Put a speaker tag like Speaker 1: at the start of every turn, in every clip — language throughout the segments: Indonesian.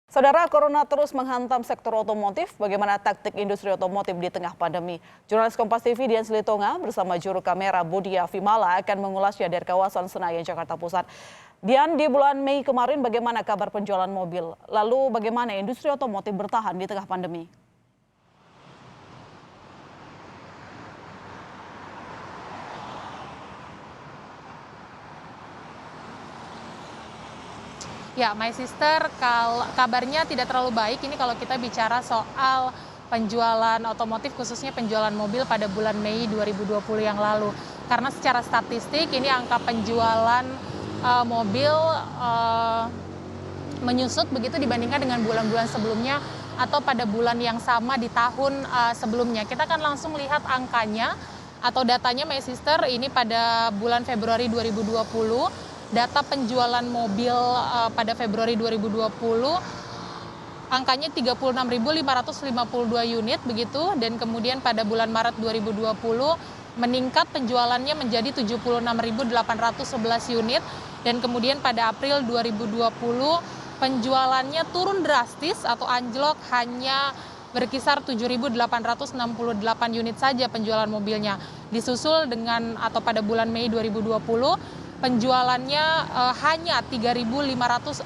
Speaker 1: Saudara, corona terus menghantam sektor otomotif. Bagaimana taktik industri otomotif di tengah pandemi? Jurnalis Kompas TV Dian Silitonga bersama juru kamera Budia Vimala akan mengulasnya dari kawasan Senayan, Jakarta Pusat. Dian, di bulan Mei kemarin bagaimana kabar penjualan mobil? Lalu bagaimana industri otomotif bertahan di tengah pandemi?
Speaker 2: Ya, My Sister, kabarnya tidak terlalu baik ini kalau kita bicara soal penjualan otomotif, khususnya penjualan mobil pada bulan Mei 2020 yang lalu. Karena secara statistik ini angka penjualan mobil menyusut begitu dibandingkan dengan bulan-bulan sebelumnya atau pada bulan yang sama di tahun sebelumnya. Kita akan langsung lihat angkanya atau datanya My Sister ini pada bulan Februari 2020. Data penjualan mobil pada Februari 2020 angkanya 36.552 unit begitu, dan kemudian pada bulan Maret 2020 meningkat penjualannya menjadi 76.811 unit, dan kemudian pada April 2020 penjualannya turun drastis atau anjlok hanya berkisar 7.868 unit saja penjualan mobilnya. Disusul dengan atau pada bulan Mei 2020 penjualannya hanya 3.551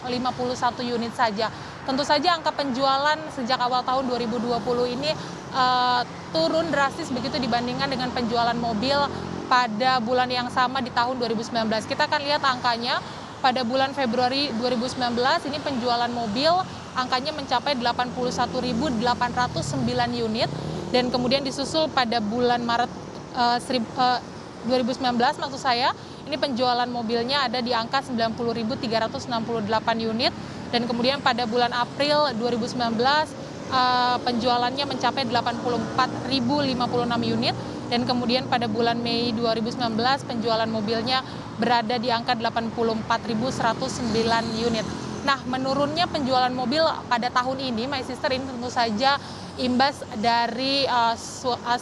Speaker 2: unit saja. Tentu saja angka penjualan sejak awal tahun 2020 ini turun drastis begitu dibandingkan dengan penjualan mobil pada bulan yang sama di tahun 2019. Kita akan lihat angkanya pada bulan Februari 2019 ini penjualan mobil angkanya mencapai 81.809 unit, dan kemudian disusul pada bulan Maret 2019 maksud saya, ini penjualan mobilnya ada di angka 90.368 unit, dan kemudian pada bulan April 2019 penjualannya mencapai 84.056 unit, dan kemudian pada bulan Mei 2019 penjualan mobilnya berada di angka 84.109 unit. Nah, menurunnya penjualan mobil pada tahun ini, My Sister, ini tentu saja imbas dari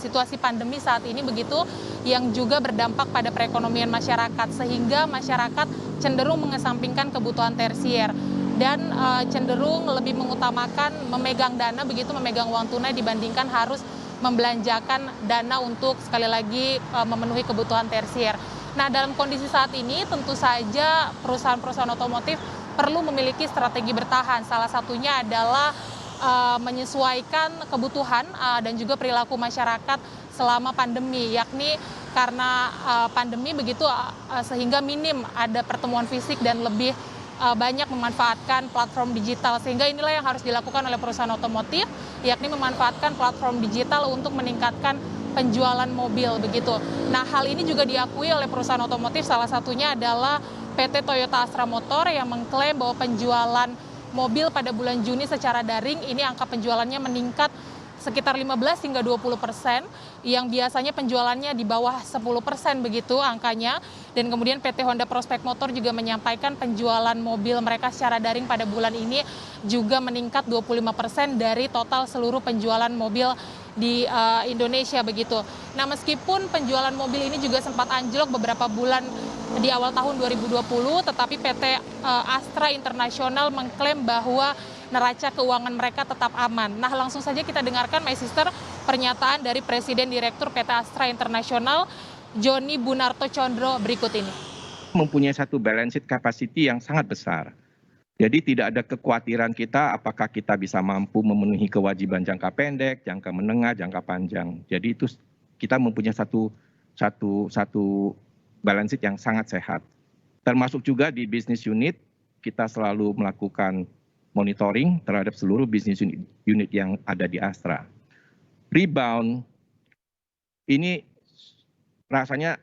Speaker 2: situasi pandemi saat ini begitu, yang juga berdampak pada perekonomian masyarakat, sehingga masyarakat cenderung mengesampingkan kebutuhan tersier dan cenderung lebih mengutamakan memegang dana begitu, memegang uang tunai dibandingkan harus membelanjakan dana untuk sekali lagi memenuhi kebutuhan tersier. Nah, dalam kondisi saat ini tentu saja perusahaan-perusahaan otomotif perlu memiliki strategi bertahan. Salah satunya adalah menyesuaikan kebutuhan dan juga perilaku masyarakat selama pandemi, yakni karena pandemi begitu sehingga minim ada pertemuan fisik dan lebih banyak memanfaatkan platform digital, sehingga inilah yang harus dilakukan oleh perusahaan otomotif, yakni memanfaatkan platform digital untuk meningkatkan penjualan mobil begitu. Nah, hal ini juga diakui oleh perusahaan otomotif, salah satunya adalah PT Toyota Astra Motor yang mengklaim bahwa penjualan mobil pada bulan Juni secara daring ini angka penjualannya meningkat sekitar 15 hingga 20%, yang biasanya penjualannya di bawah 10% begitu angkanya. Dan kemudian PT Honda Prospect Motor juga menyampaikan penjualan mobil mereka secara daring pada bulan ini juga meningkat 25% dari total seluruh penjualan mobil di Indonesia begitu. Nah, meskipun penjualan mobil ini juga sempat anjlok beberapa bulan di awal tahun 2020, tetapi PT Astra International mengklaim bahwa neraca keuangan mereka tetap aman. Nah, langsung saja kita dengarkan, My Sister, pernyataan dari Presiden Direktur PT Astra International, Joni Bunarto Condro, berikut ini.
Speaker 3: Mempunyai satu balance sheet capacity yang sangat besar. Jadi tidak ada kekhawatiran kita apakah kita bisa mampu memenuhi kewajiban jangka pendek, jangka menengah, jangka panjang. Jadi itu kita mempunyai satu balance sheet yang sangat sehat. Termasuk juga di business unit, kita selalu melakukan monitoring terhadap seluruh bisnis unit yang ada di Astra. Rebound ini rasanya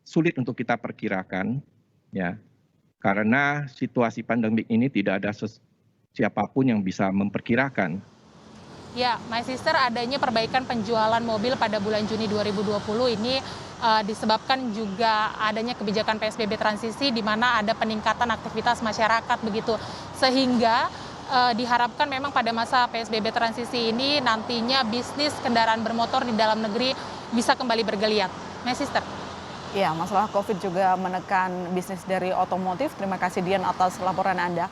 Speaker 3: sulit untuk kita perkirakan, ya, karena situasi pandemik ini tidak ada siapapun yang bisa memperkirakan.
Speaker 2: Ya, My Sister, adanya perbaikan penjualan mobil pada bulan Juni 2020 ini disebabkan juga adanya kebijakan PSBB transisi, di mana ada peningkatan aktivitas masyarakat begitu, sehingga diharapkan memang pada masa PSBB transisi ini nantinya bisnis kendaraan bermotor di dalam negeri bisa kembali bergeliat. My Sister.
Speaker 1: Ya, masalah COVID juga menekan bisnis dari otomotif. Terima kasih Dian atas laporan Anda.